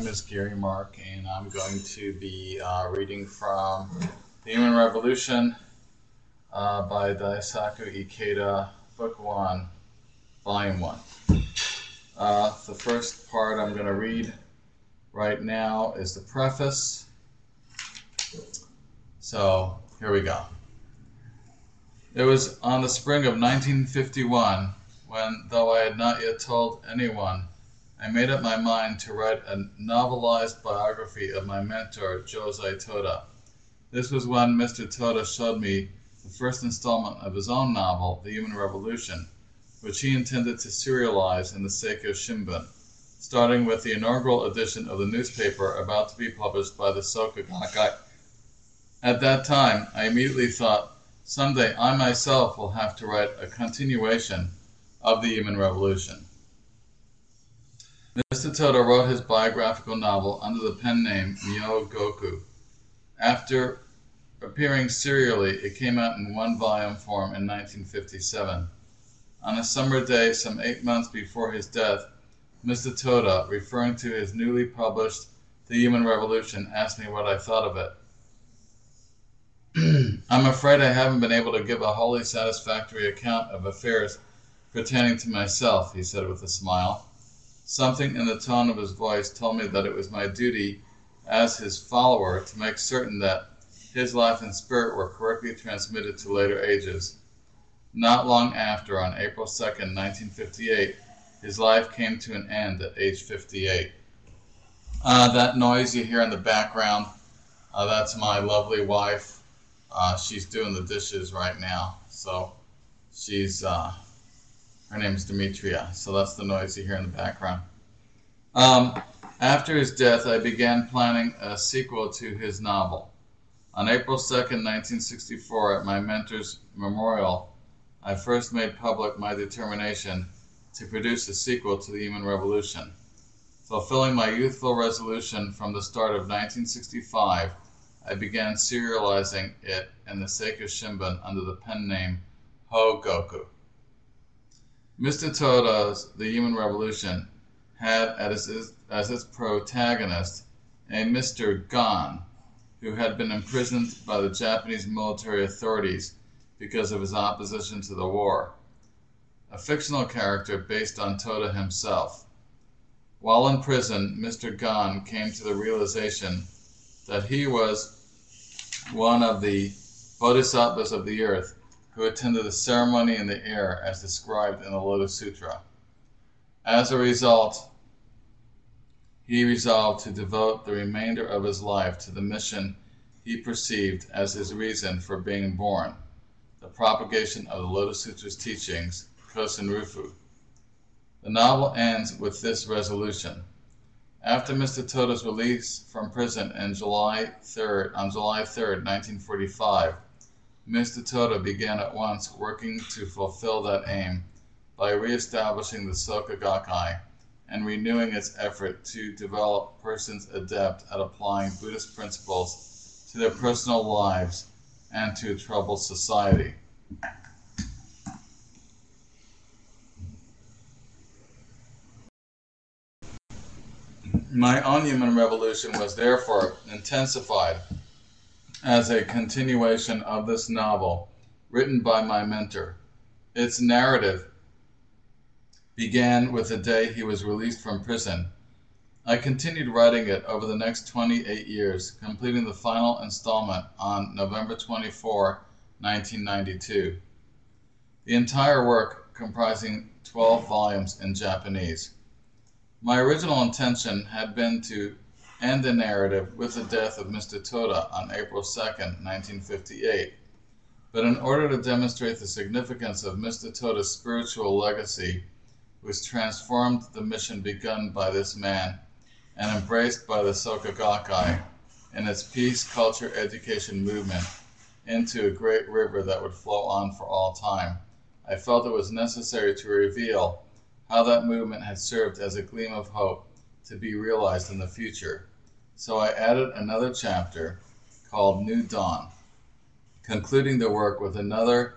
name is Gary Mark, and I'm going to be reading from The Human Revolution by Daisaku Ikeda, Book 1, Volume 1. The first part I'm going to read right now is the preface. So, here we go. It was on the spring of 1951 when, though I had not yet told anyone, I made up my mind to write a novelized biography of my mentor, Josei Toda. This was when Mr. Toda showed me the first installment of his own novel, The Human Revolution, which he intended to serialize in the Seiko Shimbun, starting with the inaugural edition of the newspaper about to be published by the Soka Gakkai. At that time, I immediately thought, someday I myself will have to write a continuation of The Human Revolution. Mr. Toda wrote his biographical novel under the pen name Myo Goku. After appearing serially, it came out in one-volume form in 1957. On a summer day some 8 months before his death, Mr. Toda, referring to his newly published The Human Revolution, asked me what I thought of it. I'm afraid I haven't been able to give a wholly satisfactory account of affairs pertaining to myself, he said with a smile. Something in the tone of his voice told me that it was my duty as his follower to make certain that his life and spirit were correctly transmitted to later ages. Not long after, on April 2nd, 1958, his life came to an end at age 58. That noise you hear in the background, that's my lovely wife. She's doing the dishes right now. So her name is Demetria, so that's the noise you hear in the background. After his death, I began planning a sequel to his novel. On April 2nd, 1964, at my mentor's memorial, I first made public my determination to produce a sequel to The Human Revolution. Fulfilling my youthful resolution from the start of 1965, I began serializing it in the Seiko Shimbun under the pen name Ho Goku. Mr. Toda's The Human Revolution had as its protagonist a Mr. Gon, who had been imprisoned by the Japanese military authorities because of his opposition to the war, a fictional character based on Toda himself. While in prison, Mr. Gon came to the realization that he was one of the bodhisattvas of the earth who attended the ceremony in the air as described in the Lotus Sutra. As a result, he resolved to devote the remainder of his life to the mission he perceived as his reason for being born, the propagation of the Lotus Sutra's teachings, Kosen Rufu. The novel ends with this resolution. After Mr. Toda's release from prison on July 3rd, 1945, Mr. Toda began at once working to fulfill that aim by re-establishing the Soka Gakkai and renewing its effort to develop persons adept at applying Buddhist principles to their personal lives and to a troubled society. My own human revolution was therefore intensified as a continuation of this novel written by my mentor. Its narrative began with the day he was released from prison. I continued writing it over the next 28 years, completing the final installment on November 24, 1992. The entire work comprising 12 volumes in Japanese. My original intention had been to end the narrative with the death of Mr. Toda on April 2nd, 1958. But in order to demonstrate the significance of Mr. Toda's spiritual legacy, which transformed the mission begun by this man and embraced by the Soka Gakkai in its peace, culture, education movement into a great river that would flow on for all time, I felt it was necessary to reveal how that movement had served as a gleam of hope to be realized in the future. So I added another chapter called New Dawn, concluding the work with another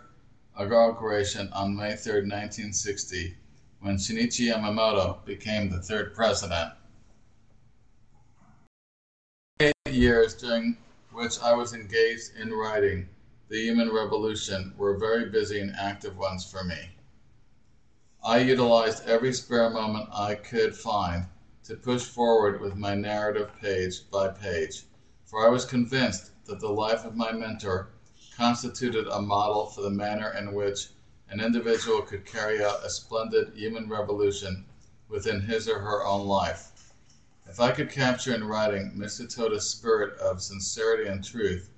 inauguration on May 3rd, 1960, when Shinichi Yamamoto became the third president. years during which I was engaged in writing the human revolution were very busy and active ones for me. I utilized every spare moment I could find to push forward with my narrative page by page, for I was convinced that the life of my mentor constituted a model for the manner in which an individual could carry out a splendid human revolution within his or her own life. If I could capture in writing Mr. Toda's spirit of sincerity and truth,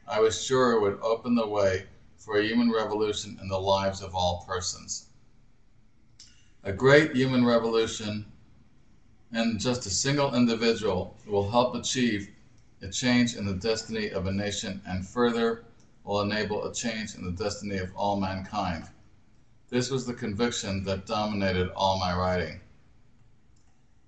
I was sure it would open the way for a human revolution in the lives of all persons. A great human revolution in just a single individual will help achieve a change in the destiny of a nation and further will enable a change in the destiny of all mankind. This was the conviction that dominated all my writing.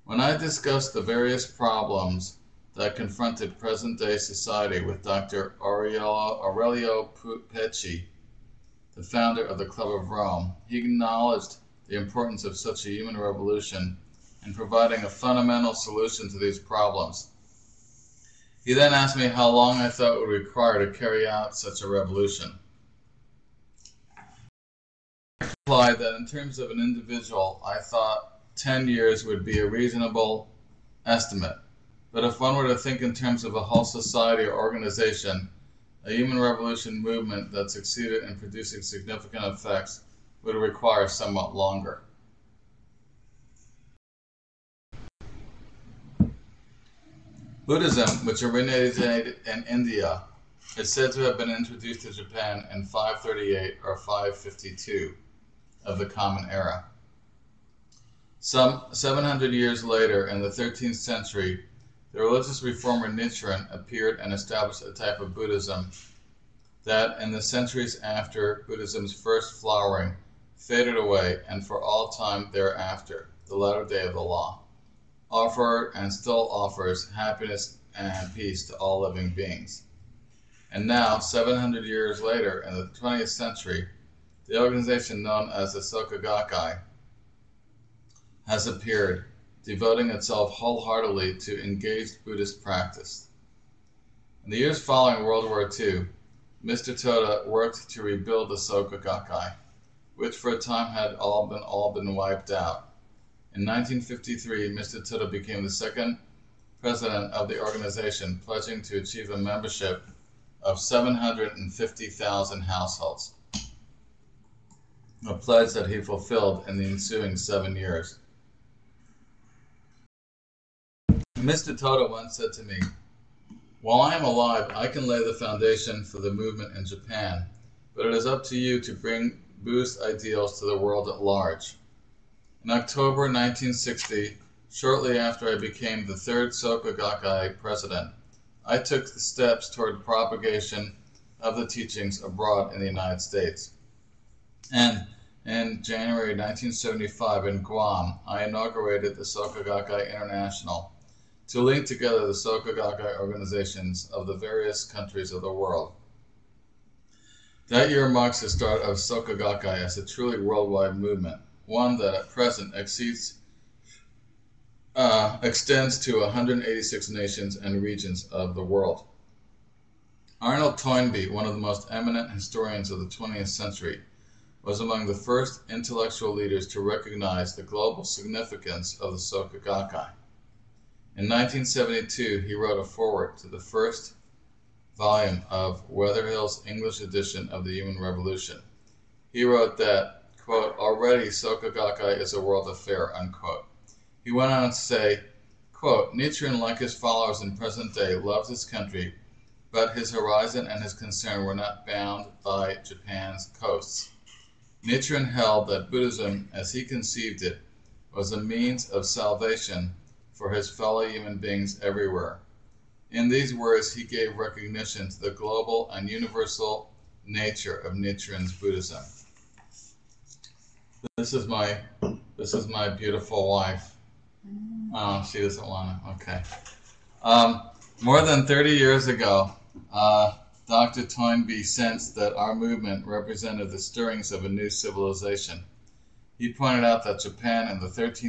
When I discussed the various problems that confronted present-day society with Dr. Aurelio Pecci, the founder of the Club of Rome, he acknowledged the importance of such a human revolution in providing a fundamental solution to these problems. He then asked me how long I thought it would require to carry out such a revolution. I replied that in terms of an individual, I thought 10 years would be a reasonable estimate. But if one were to think in terms of a whole society or organization, a human revolution movement that succeeded in producing significant effects would require somewhat longer. Buddhism, which originated in India, is said to have been introduced to Japan in 538 or 552 of the Common Era. Some 700 years later, in the 13th century, the religious reformer Nichiren appeared and established a type of Buddhism that, in the centuries after Buddhism's first flowering, faded away and for all time thereafter, the latter day of the law, offered and still offers happiness and peace to all living beings. And now, 700 years later, in the 20th century, the organization known as the Soka Gakkai has appeared, devoting itself wholeheartedly to engaged Buddhist practice. In the years following World War II, Mr. Toda worked to rebuild the Soka Gakkai, which for a time had all been wiped out. In 1953, Mr. Toda became the second president of the organization, pledging to achieve a membership of 750,000 households, a pledge that he fulfilled in the ensuing 7 years. Mr. Toda once said to me, "While I am alive, I can lay the foundation for the movement in Japan, but it is up to you to bring Buddhist ideals to the world at large." In October 1960, shortly after I became the third Soka Gakkai president, I took the steps toward propagation of the teachings abroad in the United States. And in January 1975 in Guam, I inaugurated the Soka Gakkai International to link together the Soka Gakkai organizations of the various countries of the world. That year marks the start of Soka Gakkai as a truly worldwide movement, one that at present extends to 186 nations and regions of the world. Arnold Toynbee, one of the most eminent historians of the 20th century, was among the first intellectual leaders to recognize the global significance of the Soka Gakkai. In 1972, he wrote a foreword to the first volume of Weatherhill's English edition of the Human Revolution. He wrote that, quote, "Already Soka Gakkai is a world affair," unquote. He went on to say, quote, "Nichiren, like his followers in present day, loved his country, but his horizon and his concern were not bound by Japan's coasts. Nichiren held that Buddhism, as he conceived it, was a means of salvation for his fellow human beings everywhere. In these words, he gave recognition to the global and universal nature of Nichiren's Buddhism." This is my beautiful wife. Oh, she doesn't want to. Okay. More than 30 years ago, Dr. Toynbee sensed that our movement represented the stirrings of a new civilization. He pointed out that Japan in the 13th